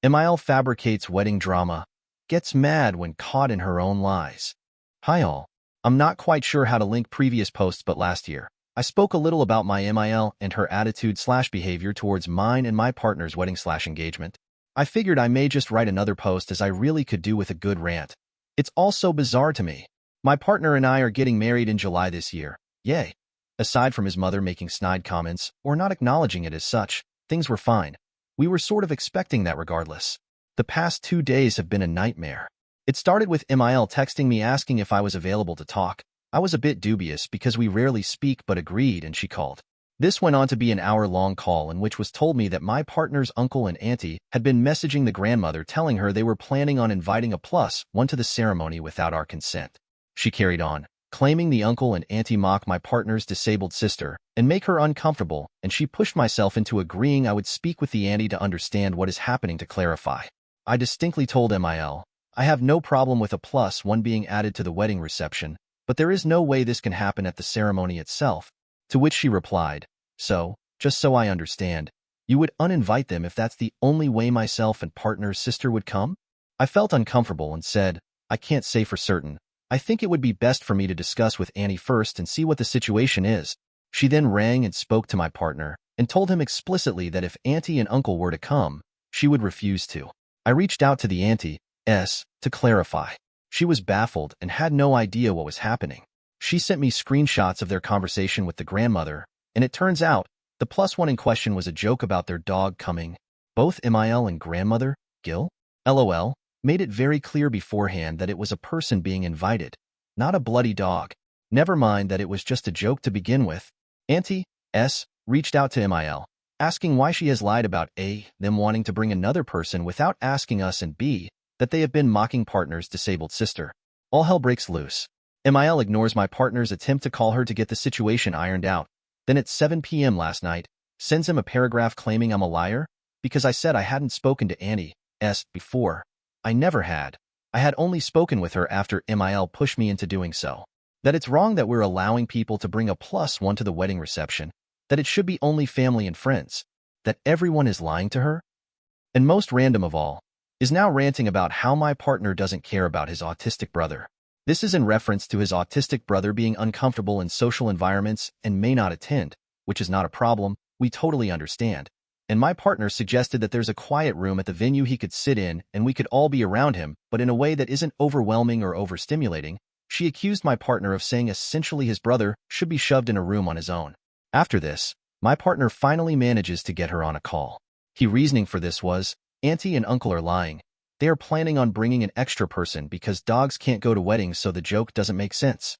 MIL fabricates wedding drama, gets mad when caught in her own lies. Hi all. I'm not quite sure how to link previous posts, but last year, I spoke a little about my MIL and her attitude/behavior towards mine and my partner's wedding/engagement. I figured I may just write another post as I really could do with a good rant. It's all so bizarre to me. My partner and I are getting married in July this year. Yay. Aside from his mother making snide comments or not acknowledging it as such, things were fine. We were sort of expecting that regardless. The past 2 days have been a nightmare. It started with MIL texting me asking if I was available to talk. I was a bit dubious because we rarely speak, but agreed, and she called. This went on to be an hour-long call in which was told me that my partner's uncle and auntie had been messaging the grandmother telling her they were planning on inviting a +1 to the ceremony without our consent. She carried on, claiming the uncle and auntie mock my partner's disabled sister and make her uncomfortable, and she pushed myself into agreeing I would speak with the auntie to understand what is happening to clarify. I distinctly told MIL, I have no problem with a +1 being added to the wedding reception, but there is no way this can happen at the ceremony itself, to which she replied, so, just so I understand, you would uninvite them if that's the only way myself and partner's sister would come? I felt uncomfortable and said, I can't say for certain. I think it would be best for me to discuss with Annie first and see what the situation is. She then rang and spoke to my partner and told him explicitly that if auntie and uncle were to come, she would refuse to. I reached out to the auntie, to clarify. She was baffled and had no idea what was happening. She sent me screenshots of their conversation with the grandmother, and it turns out the +1 in question was a joke about their dog coming. Both MIL and grandmother, Gil, LOL, made it very clear beforehand that it was a person being invited, not a bloody dog. Never mind that it was just a joke to begin with. Auntie, reached out to MIL, asking why she has lied about A, them wanting to bring another person without asking us, and B, that they have been mocking partner's disabled sister. All hell breaks loose. MIL ignores my partner's attempt to call her to get the situation ironed out. Then at 7 p.m. last night, sends him a paragraph claiming I'm a liar because I said I hadn't spoken to Annie before. I never had. I had only spoken with her after MIL pushed me into doing so. That it's wrong that we're allowing people to bring a +1 to the wedding reception. That it should be only family and friends. That everyone is lying to her. And most random of all, is now ranting about how my partner doesn't care about his autistic brother. This is in reference to his autistic brother being uncomfortable in social environments and may not attend, which is not a problem, we totally understand. And my partner suggested that there's a quiet room at the venue he could sit in and we could all be around him, but in a way that isn't overwhelming or overstimulating. She accused my partner of saying essentially his brother should be shoved in a room on his own. After this, my partner finally manages to get her on a call. His reasoning for this was, auntie and uncle are lying. They are planning on bringing an extra person because dogs can't go to weddings, so the joke doesn't make sense.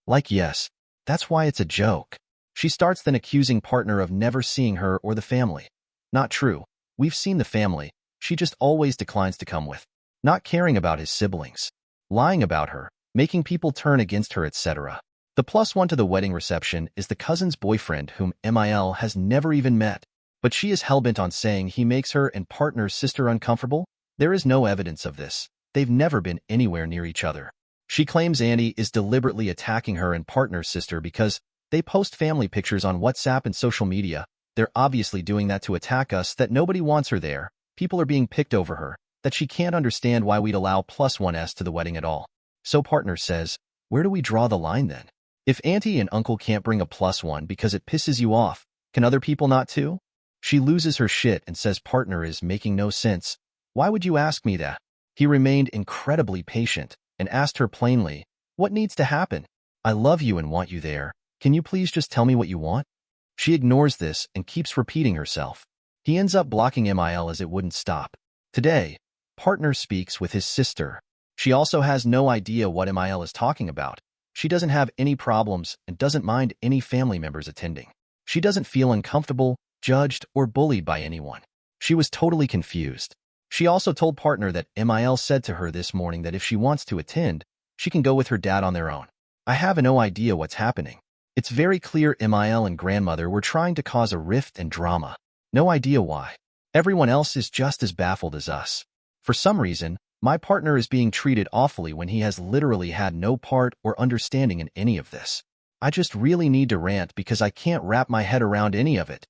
Like, yes, that's why it's a joke. She starts then accusing partner of never seeing her or the family. Not true. We've seen the family. She just always declines to come with. Not caring about his siblings. Lying about her. Making people turn against her, etc. The +1 to the wedding reception is the cousin's boyfriend whom MIL has never even met. But she is hellbent on saying he makes her and partner's sister uncomfortable. There is no evidence of this. They've never been anywhere near each other. She claims Annie is deliberately attacking her and partner's sister because they post family pictures on WhatsApp and social media. They're obviously doing that to attack us, that nobody wants her there. People are being picked over her, that she can't understand why we'd allow +1s to the wedding at all. So partner says, where do we draw the line then? If auntie and uncle can't bring a +1 because it pisses you off, can other people not too? She loses her shit and says partner is making no sense. Why would you ask me that? He remained incredibly patient and asked her plainly, what needs to happen? I love you and want you there. Can you please just tell me what you want? She ignores this and keeps repeating herself. He ends up blocking MIL as it wouldn't stop. Today, partner speaks with his sister. She also has no idea what MIL is talking about. She doesn't have any problems and doesn't mind any family members attending. She doesn't feel uncomfortable, judged, or bullied by anyone. She was totally confused. She also told partner that MIL said to her this morning that if she wants to attend, she can go with her dad on their own. I have no idea what's happening. It's very clear MIL and grandmother were trying to cause a rift and drama. No idea why. Everyone else is just as baffled as us. For some reason, my partner is being treated awfully when he has literally had no part or understanding in any of this. I just really need to rant because I can't wrap my head around any of it.